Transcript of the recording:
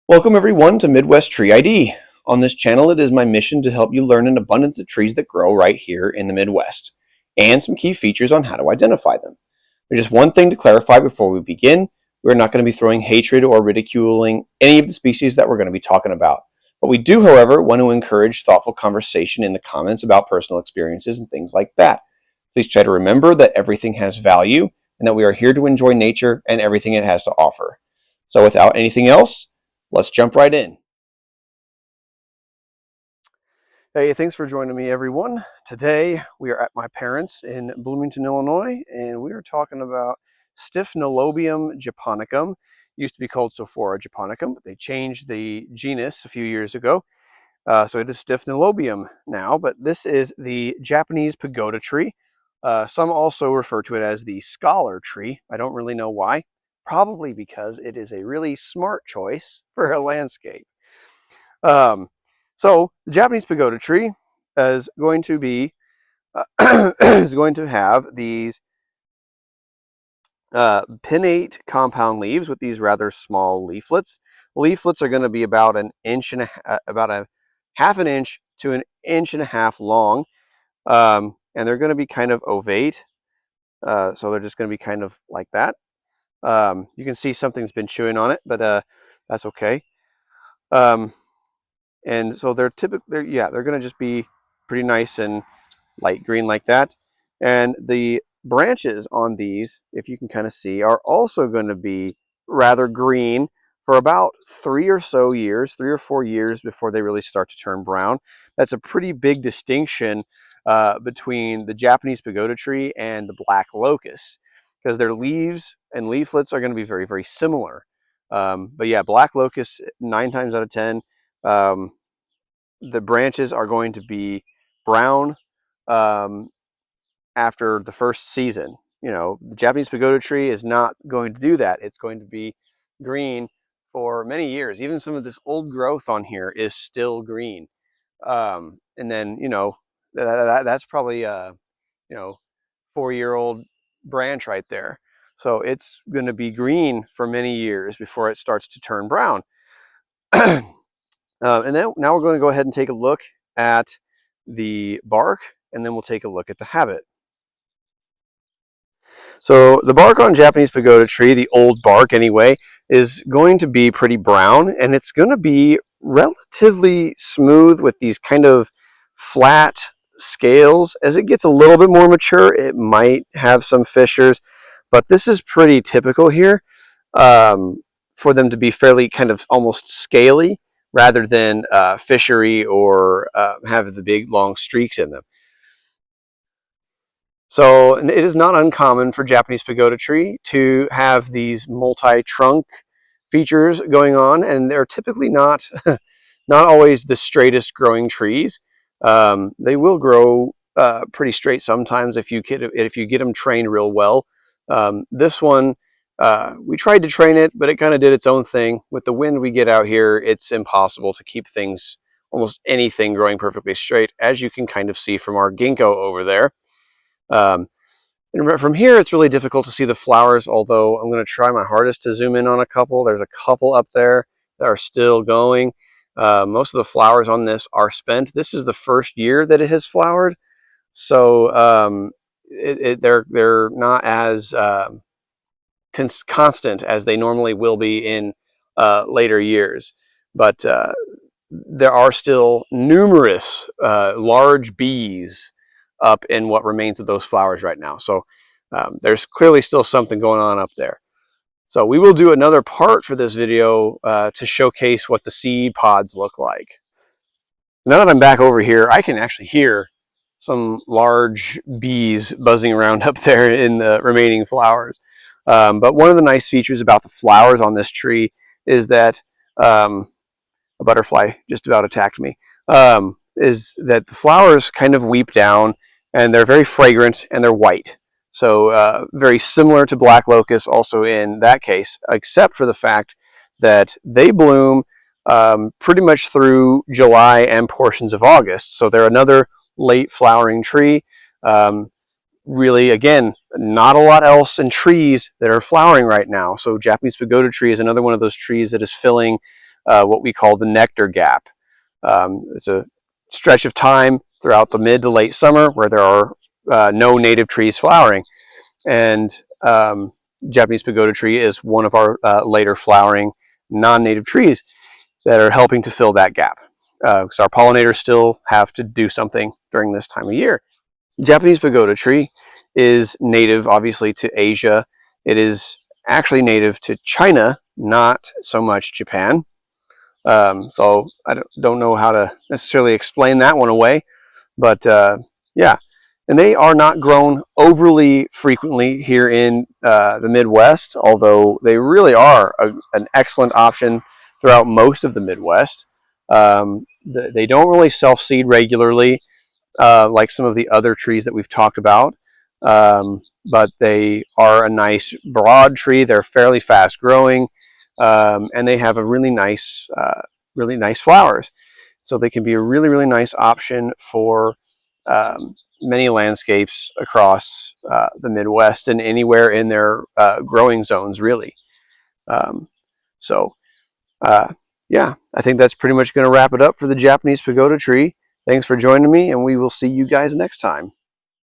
Welcome everyone to Midwest Tree ID. On this channel, it is my mission to help you learn an abundance of trees that grow right here in the Midwest, and some key features on how to identify them. There's just one thing to clarify before we begin. We're not going to be throwing hatred or ridiculing any of the species that we're going to be talking about. But we do, however, want to encourage thoughtful conversation in the comments about personal experiences and things like that. Please try to remember that everything has value and that we are here to enjoy nature and everything it has to offer. So without anything else, let's jump right in. Hey, thanks for joining me, everyone. Today we are at my parents' in Bloomington, Illinois, and we are talking about Stypnolobium japonicum. It used to be called Sophora japonicum, but they changed the genus a few years ago. So it is Stypnolobium now, but this is the Japanese pagoda tree. Some also refer to it as the scholar tree. I don't really know why. Probably because it is a really smart choice for a landscape. So the Japanese pagoda tree is going to be is going to have these pinnate compound leaves with these rather small leaflets. Leaflets are going to be about about a half an inch to an inch and a half long, and they're going to be kind of ovate. So they're just going to be kind of like that. You can see something's been chewing on it, but that's okay. And so they're typically, they're going to just be pretty nice and light green like that. And the branches on these, if you can kind of see, are also going to be rather green for about 3 or 4 years before they really start to turn brown. That's a pretty big distinction between the Japanese pagoda tree and the black locust, because their leaves and leaflets are going to be very, very similar. But yeah, black locust, 9 times out of 10, the branches are going to be brown after the first season. You know, the Japanese pagoda tree is not going to do that. It's going to be green for many years. Even some of this old growth on here is still green. And then, you know, that's probably a, 4-year-old branch right there. So it's going to be green for many years before it starts to turn brown. And then now we're going to go ahead and take a look at the bark, and then we'll take a look at the habit. So the bark on Japanese pagoda tree, the old bark anyway, is going to be pretty brown, and it's going to be relatively smooth with these kind of flat scales. As it gets a little bit more mature, it might have some fissures, but this is pretty typical here for them to be fairly kind of almost scaly rather than fishery or have the big long streaks in them. So it is not uncommon for Japanese pagoda tree to have these multi-trunk features going on, and they're typically not not always the straightest growing trees. They will grow pretty straight sometimes if you get them trained real well. This one, we tried to train it, but it kind of did its own thing. With the wind we get out here, it's impossible to keep things, almost anything, growing perfectly straight, as you can kind of see from our ginkgo over there. And from here, it's really difficult to see the flowers, although I'm going to try my hardest to zoom in on a couple. There's a couple up there that are still going. Most of the flowers on this are spent. This is the first year that it has flowered, so they're not as constant as they normally will be in later years. But there are still numerous large bees up in what remains of those flowers right now. So there's clearly still something going on up there. So we will do another part for this video to showcase what the seed pods look like. Now that I'm back over here, I can actually hear some large bees buzzing around up there in the remaining flowers. But one of the nice features about the flowers on this tree is that a butterfly just about attacked me, is that the flowers kind of weep down, and they're very fragrant, and they're white. So very similar to black locust also in that case, except for the fact that they bloom pretty much through July and portions of August. So they're another late flowering tree. Really, again, not a lot else in trees that are flowering right now. So Japanese pagoda tree is another one of those trees that is filling what we call the nectar gap. It's a stretch of time throughout the mid to late summer where there are no native trees flowering. And Japanese pagoda tree is one of our later flowering non-native trees that are helping to fill that gap. Because our pollinators still have to do something during this time of year. Japanese pagoda tree is native, obviously, to Asia. It is actually native to China, not so much Japan. So I don't know how to necessarily explain that one away, but yeah. And they are not grown overly frequently here in the Midwest, although they really are an excellent option throughout most of the Midwest. They don't really self-seed regularly like some of the other trees that we've talked about, but they are a nice broad tree. They're fairly fast growing, and they have a really nice flowers. So they can be a really, really nice option for many landscapes across the Midwest and anywhere in their growing zones, really. Um, so, uh, yeah, I think that's pretty much going to wrap it up for the Japanese pagoda tree. Thanks for joining me, and we will see you guys next time.